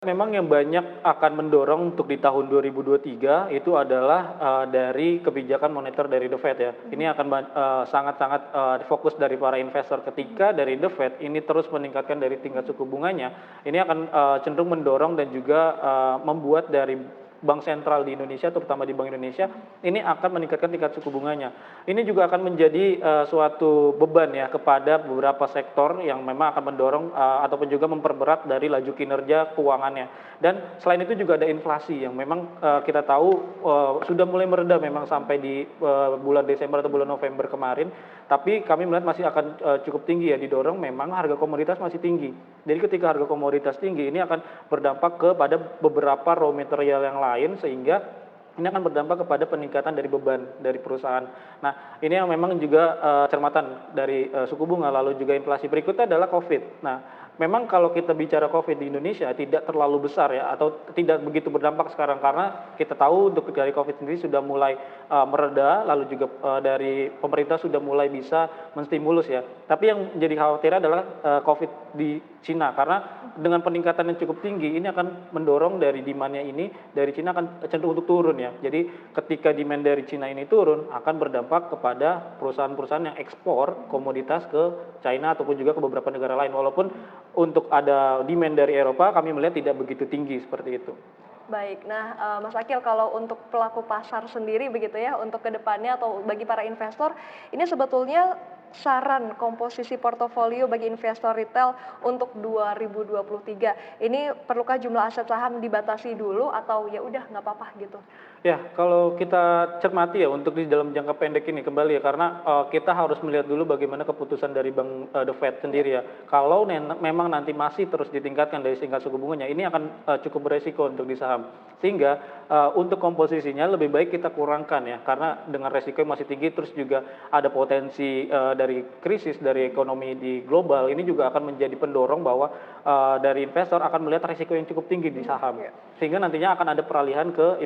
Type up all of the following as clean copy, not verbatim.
Memang yang banyak akan mendorong untuk di tahun 2023 itu adalah, dari kebijakan moneter dari The Fed ya. Ini akan sangat-sangat, fokus dari para investor ketika dari The Fed ini terus meningkatkan dari tingkat suku bunganya, ini akan, cenderung mendorong dan juga, membuat dari bank sentral di Indonesia, terutama di Bank Indonesia, ini akan meningkatkan tingkat suku bunganya. Ini juga akan menjadi, suatu beban ya kepada beberapa sektor yang memang akan mendorong, ataupun juga memperberat dari laju kinerja keuangannya. Dan selain itu juga ada inflasi yang memang, kita tahu, sudah mulai mereda memang sampai di, bulan Desember atau bulan November kemarin, tapi kami melihat masih akan, cukup tinggi ya, didorong memang harga komoditas masih tinggi. Jadi ketika harga komoditas tinggi, ini akan berdampak kepada beberapa raw material yang lain, sehingga ini akan berdampak kepada peningkatan dari beban dari perusahaan. Nah, ini yang memang juga, cermatan dari, suku bunga, lalu juga inflasi. Berikutnya adalah Covid. Nah, memang kalau kita bicara Covid di Indonesia tidak terlalu besar ya, atau tidak begitu berdampak sekarang, karena kita tahu untuk dari Covid sendiri sudah mulai, mereda, lalu juga, dari pemerintah sudah mulai bisa menstimulus ya. Tapi yang menjadi khawatir adalah, Covid di Cina, karena dengan peningkatan yang cukup tinggi, ini akan mendorong dari demand-nya ini, dari Cina akan cenderung untuk turun ya. Jadi ketika demand dari Cina ini turun, akan berdampak kepada perusahaan-perusahaan yang ekspor komoditas ke China ataupun juga ke beberapa negara lain. Walaupun untuk ada demand dari Eropa, kami melihat tidak begitu tinggi seperti itu. Baik, nah, Mas Akil, kalau untuk pelaku pasar sendiri begitu ya, untuk kedepannya atau bagi para investor, ini sebetulnya saran komposisi portofolio bagi investor retail untuk 2023, ini perlukah jumlah aset saham dibatasi dulu atau ya udah nggak apa-apa gitu? Ya, kalau kita cermati ya untuk di dalam jangka pendek ini kembali ya, karena, kita harus melihat dulu bagaimana keputusan dari Bank, The Fed Ya, sendiri ya. Kalau memang nanti masih terus ditingkatkan dari tingkat suku bunganya, ini akan, cukup beresiko untuk di saham. Sehingga, untuk komposisinya lebih baik kita kurangkan ya, karena dengan resiko yang masih tinggi, terus juga ada potensi, dari krisis dari ekonomi di global, ini juga akan menjadi pendorong bahwa, dari investor akan melihat resiko yang cukup tinggi di saham. ya. Sehingga nantinya akan ada peralihan ke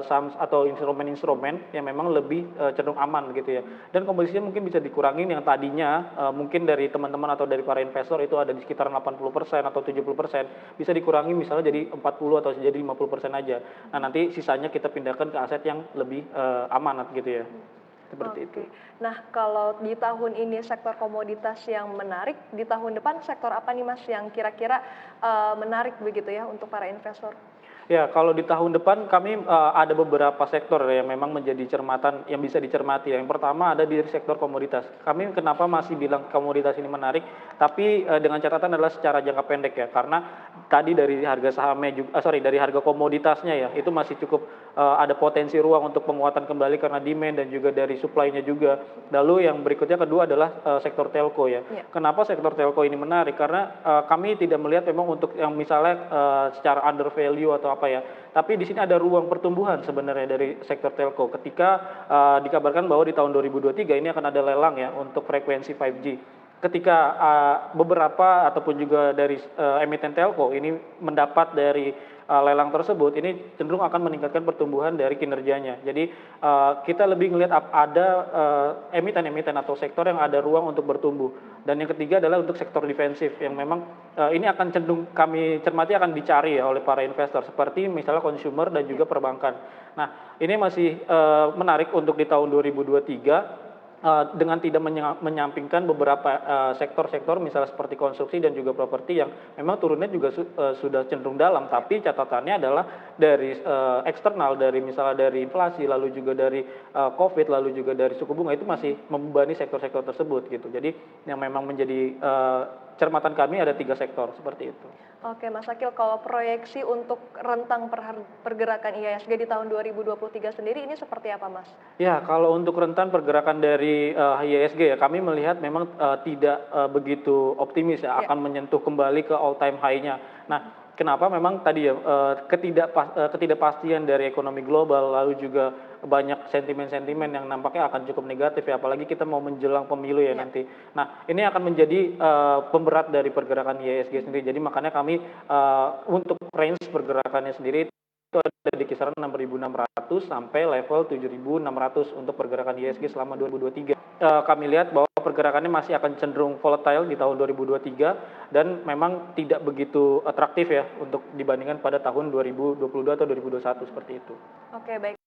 saham atau instrumen-instrumen yang memang lebih, cenderung aman gitu ya. Dan komposisinya mungkin bisa dikurangin yang tadinya, mungkin dari teman-teman atau dari para investor itu ada di sekitar 80% atau 70%, bisa dikurangi misalnya jadi 40 atau jadi 50% aja. Nah, nanti sisanya kita pindahkan ke aset yang lebih, amanat gitu ya, seperti itu. Oke. Nah, kalau di tahun ini sektor komoditas yang menarik, di tahun depan sektor apa nih Mas yang kira-kira, menarik begitu ya untuk para investor? Ya, kalau di tahun depan kami, ada beberapa sektor yang memang menjadi cermatan yang bisa dicermati ya. Yang pertama ada di sektor komoditas. Kami kenapa masih bilang komoditas ini menarik, tapi, dengan catatan adalah secara jangka pendek ya, karena tadi dari harga sahamnya dari harga komoditasnya ya, itu masih cukup, ada potensi ruang untuk penguatan kembali karena demand dan juga dari supply-nya juga. Lalu yang berikutnya kedua adalah, sektor telco ya. Ya. Kenapa sektor telco ini menarik? Karena, kami tidak melihat memang untuk yang misalnya, secara under value atau apa ya, tapi di sini ada ruang pertumbuhan sebenarnya dari sektor telco ketika, dikabarkan bahwa di tahun 2023 ini akan ada lelang ya untuk frekuensi 5G. Ketika, beberapa ataupun juga dari, emiten telco ini mendapat dari, lelang tersebut, ini cenderung akan meningkatkan pertumbuhan dari kinerjanya. Jadi, kita lebih melihat ada, emiten-emiten atau sektor yang ada ruang untuk bertumbuh. Dan yang ketiga adalah untuk sektor defensif yang memang, ini akan cenderung kami cermati akan dicari ya oleh para investor, seperti misalnya consumer dan juga perbankan. Nah, ini masih, menarik untuk di tahun 2023, dengan tidak menyampingkan beberapa, sektor-sektor misalnya seperti konstruksi dan juga properti yang memang turunnya juga sudah cenderung dalam, tapi catatannya adalah dari, eksternal, dari misalnya dari inflasi, lalu juga dari, Covid, lalu juga dari suku bunga itu masih membebani sektor-sektor tersebut gitu. Jadi yang memang menjadi, cermatan kami ada 3 sektor seperti itu. Oke, Mas Akil, kalau proyeksi untuk rentang pergerakan IHSG di tahun 2023 sendiri ini seperti apa, Mas? Ya, kalau untuk rentan pergerakan dari, IISG ya, kami melihat memang, tidak, begitu optimis ya, Ya. akan menyentuh kembali ke all time high-nya. Nah, kenapa? Memang tadi ya, ketidakpastian dari ekonomi global, lalu juga banyak sentimen-sentimen yang nampaknya akan cukup negatif ya, apalagi kita mau menjelang pemilu ya Ya. nanti. Nah, ini akan menjadi, pemberat dari pergerakan IISG sendiri. Jadi makanya kami, untuk range pergerakannya sendiri ada di kisaran 6.600 sampai level 7.600 untuk pergerakan IHSG selama 2023. Kami lihat bahwa pergerakannya masih akan cenderung volatile di tahun 2023 dan memang tidak begitu atraktif ya untuk dibandingkan pada tahun 2022 atau 2021 seperti itu. Oke, baik.